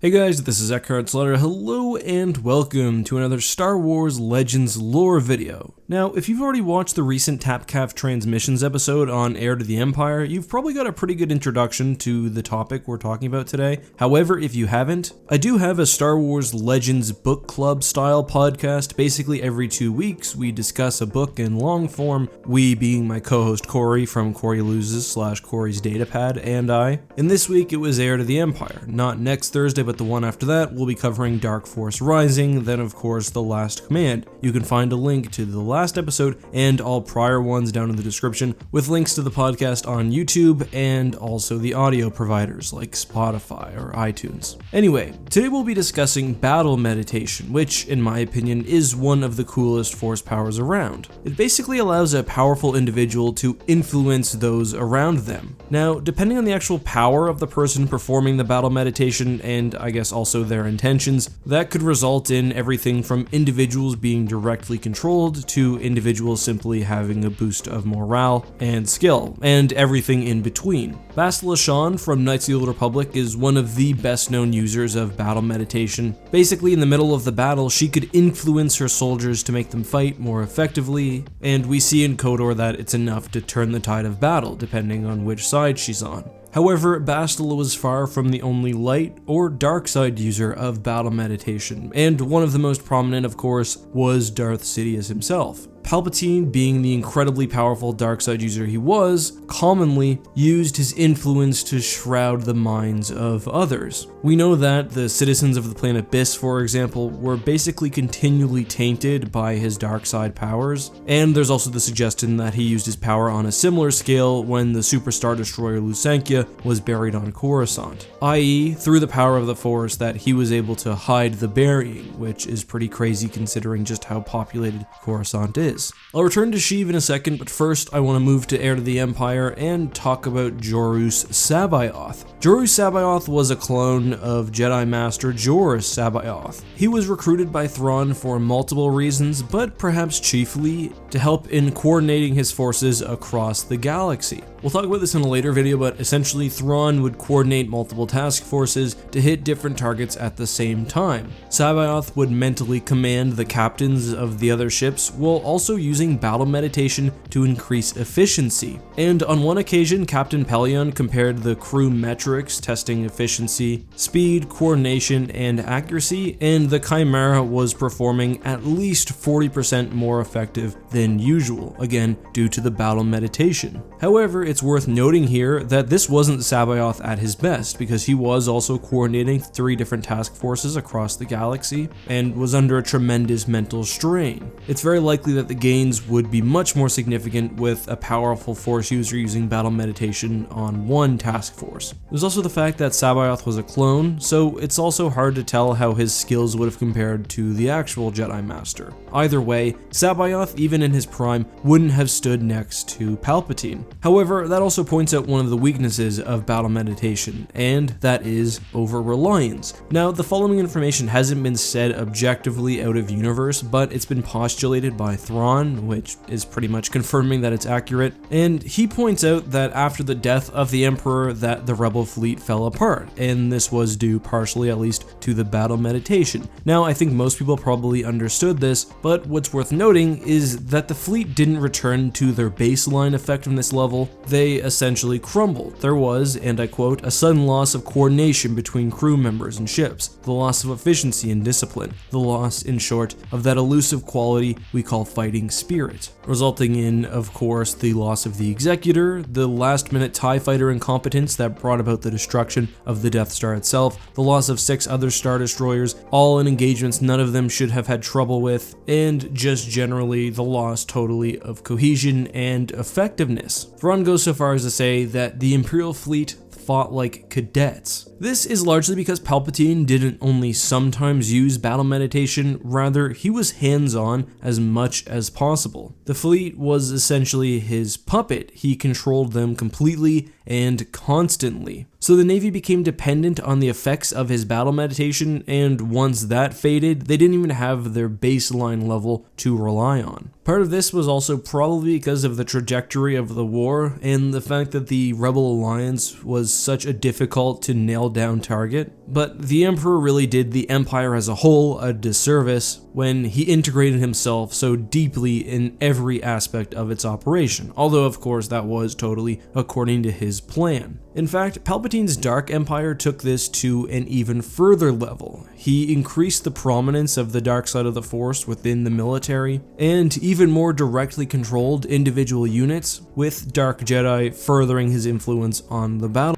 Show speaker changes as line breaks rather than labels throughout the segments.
Hey guys, this is EckhartsLadder. Hello and welcome to another Star Wars Legends lore video. Now, if you've already watched the recent Tapcaf transmissions episode on Heir to the Empire, you've probably got a pretty good introduction to the topic we're talking about today. However, if you haven't, I do have a Star Wars Legends book club style podcast. Basically every 2 weeks, we discuss a book in long form, we being my co-host Corey from Corey Loses / Corey's Datapad and I. And this week it was Heir to the Empire. Not next Thursday, but the one after that, we'll be covering Dark Force Rising, then of course The Last Command. You can find a link to the last episode and all prior ones down in the description, with links to the podcast on YouTube and also the audio providers like Spotify or iTunes. Anyway, today we'll be discussing battle meditation, which in my opinion is one of the coolest force powers around. It basically allows a powerful individual to influence those around them. Now, depending on the actual power of the person performing the battle meditation, and I guess also their intentions, that could result in everything from individuals being directly controlled to individuals simply having a boost of morale and skill, and everything in between. Bastila Shan from Knights of the Old Republic is one of the best known users of battle meditation. Basically, in the middle of the battle, she could influence her soldiers to make them fight more effectively, and we see in KOTOR that it's enough to turn the tide of battle, depending on which side she's on. However, Bastila was far from the only light or dark side user of battle meditation, and one of the most prominent, of course, was Darth Sidious himself. Palpatine, being the incredibly powerful dark side user he was, commonly used his influence to shroud the minds of others. We know that the citizens of the planet Biss, for example, were basically continually tainted by his dark side powers, and there's also the suggestion that he used his power on a similar scale when the Super Star Destroyer Lusankya was buried on Coruscant, i.e. through the power of the Force that he was able to hide the burying, which is pretty crazy considering just how populated Coruscant is. I'll return to Sheev in a second, but first I want to move to Heir to the Empire and talk about Jorus C'baoth. Jorus C'baoth was a clone of Jedi Master Joruus C'baoth. He was recruited by Thrawn for multiple reasons, but perhaps chiefly to help in coordinating his forces across the galaxy. We'll talk about this in a later video, but essentially Thrawn would coordinate multiple task forces to hit different targets at the same time. C'baoth would mentally command the captains of the other ships while also using battle meditation to increase efficiency. And on one occasion, Captain Pellaeon compared the crew metrics testing efficiency, speed, coordination, and accuracy, and the Chimera was performing at least 40% more effective than usual, again due to the battle meditation. However, it's worth noting here that this wasn't C'baoth at his best, because he was also coordinating 3 different task forces across the galaxy and was under a tremendous mental strain. It's very likely that the gains would be much more significant with a powerful force user using battle meditation on one task force. There's also the fact that C'baoth was a clone, so it's also hard to tell how his skills would have compared to the actual Jedi Master. Either way, C'baoth, even in his prime, wouldn't have stood next to Palpatine. However, that also points out one of the weaknesses of battle meditation, and that is over-reliance. Now, the following information hasn't been said objectively out of universe, but it's been postulated by Thrawn, which is pretty much confirming that it's accurate, and he points out that after the death of the Emperor that the rebel fleet fell apart, and this was due partially at least to the battle meditation. Now, I think most people probably understood this, but what's worth noting is that the fleet didn't return to their baseline effectiveness level, they essentially crumbled. There was, and I quote, a sudden loss of coordination between crew members and ships, the loss of efficiency and discipline, the loss, in short, of that elusive quality we call fighting spirit, resulting in, of course, the loss of the Executor, the last-minute TIE fighter incompetence that brought about the destruction of the Death Star itself, the loss of 6 other Star Destroyers, all in engagements none of them should have had trouble with, and just generally the loss totally of cohesion and effectiveness. Thrawn goes so far as to say that the Imperial fleet fought like cadets. This is largely because Palpatine didn't only sometimes use battle meditation, rather he was hands-on as much as possible. The fleet was essentially his puppet. He controlled them completely and constantly. So the Navy became dependent on the effects of his battle meditation, and once that faded, they didn't even have their baseline level to rely on. Part of this was also probably because of the trajectory of the war and the fact that the Rebel Alliance was such a difficult to nail down target, but the Emperor really did the Empire as a whole a disservice when he integrated himself so deeply in every aspect of its operation, although of course that was totally according to his plan. In fact, Palpatine's Dark Empire took this to an even further level. He increased the prominence of the dark side of the Force within the military, and even more directly controlled individual units, with Dark Jedi furthering his influence on the battle.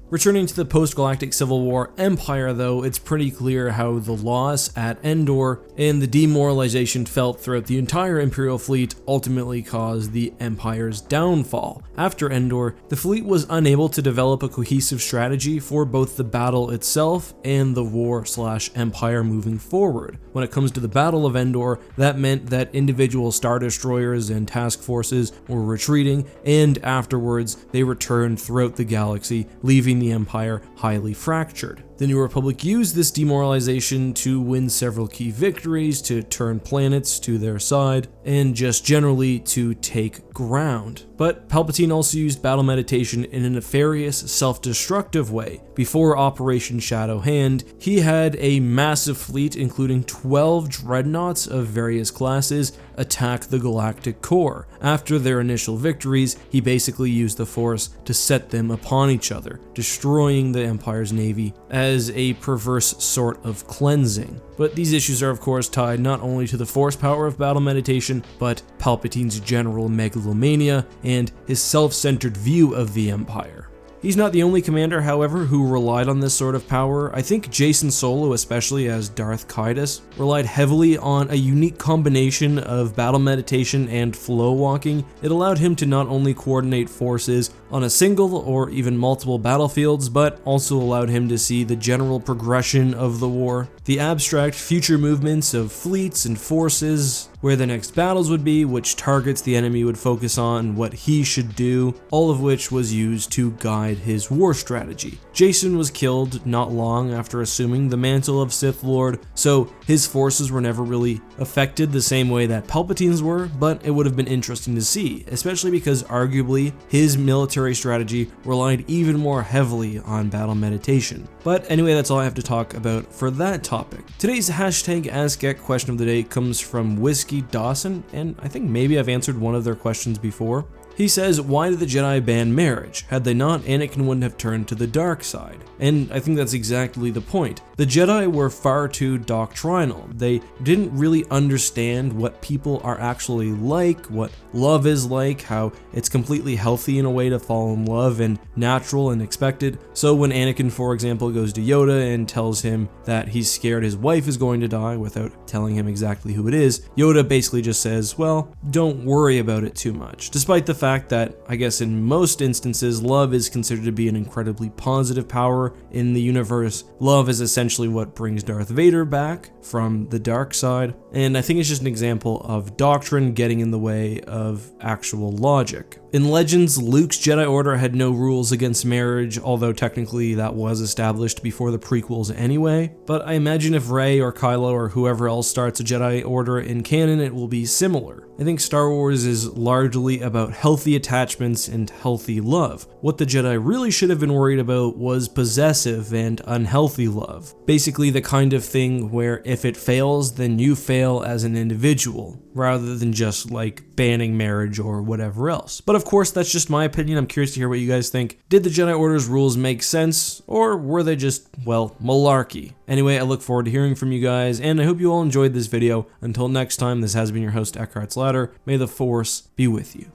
Returning to the post-Galactic Civil War Empire though, it's pretty clear how the loss at Endor and the demoralization felt throughout the entire Imperial fleet ultimately caused the Empire's downfall. After Endor, the fleet was unable to develop a cohesive strategy for both the battle itself and the war/Empire moving forward. When it comes to the Battle of Endor, that meant that individual Star Destroyers and task forces were retreating, and afterwards they returned throughout the galaxy, leaving the Empire highly fractured. The New Republic used this demoralization to win several key victories, to turn planets to their side, and just generally to take ground. But Palpatine also used battle meditation in a nefarious, self-destructive way. Before Operation Shadow Hand, he had a massive fleet including 12 dreadnoughts of various classes attack the Galactic Core. After their initial victories, he basically used the Force to set them upon each other, destroying the Empire's navy as a perverse sort of cleansing. But these issues are of course tied not only to the Force power of battle meditation, but Palpatine's general megalomania and his self-centered view of the Empire. He's not the only commander, however, who relied on this sort of power. I think Jacen Solo, especially as Darth Caedus, relied heavily on a unique combination of battle meditation and flow walking. It allowed him to not only coordinate forces on a single or even multiple battlefields, but also allowed him to see the general progression of the war, the abstract future movements of fleets and forces, where the next battles would be, which targets the enemy would focus on, what he should do, all of which was used to guide his war strategy. Jacen was killed not long after assuming the mantle of Sith Lord, so his forces were never really affected the same way that Palpatine's were, but it would have been interesting to see, especially because arguably his military strategy relied even more heavily on battle meditation. But anyway, that's all I have to talk about for that topic. Today's hashtag AskEck question of the day comes from Whiskey Dawson, and I think maybe I've answered one of their questions before. He says, why did the Jedi ban marriage? Had they not, Anakin wouldn't have turned to the dark side. And I think that's exactly the point. The Jedi were far too doctrinal. They didn't really understand what people are actually like, what love is like, how it's completely healthy in a way to fall in love and natural and expected. So when Anakin, for example, goes to Yoda and tells him that he's scared his wife is going to die without telling him exactly who it is, Yoda basically just says, well, don't worry about it too much. Despite the fact that, I guess in most instances, love is considered to be an incredibly positive power in the universe. Love is essentially what brings Darth Vader back from the dark side, and I think it's just an example of doctrine getting in the way of actual logic. In Legends, Luke's Jedi Order had no rules against marriage, although technically that was established before the prequels anyway, but I imagine if Rey or Kylo or whoever else starts a Jedi Order in canon, it will be similar. I think Star Wars is largely about healthy attachments and healthy love. What the Jedi really should have been worried about was possessive and unhealthy love. Basically the kind of thing where if it fails, then you fail as an individual, rather than just like banning marriage or whatever else. But of course, that's just my opinion. I'm curious to hear what you guys think. Did the Jedi Order's rules make sense, or were they just, well, malarkey? Anyway, I look forward to hearing from you guys, and I hope you all enjoyed this video. Until next time, this has been your host, EckhartsLadder. May the Force be with you.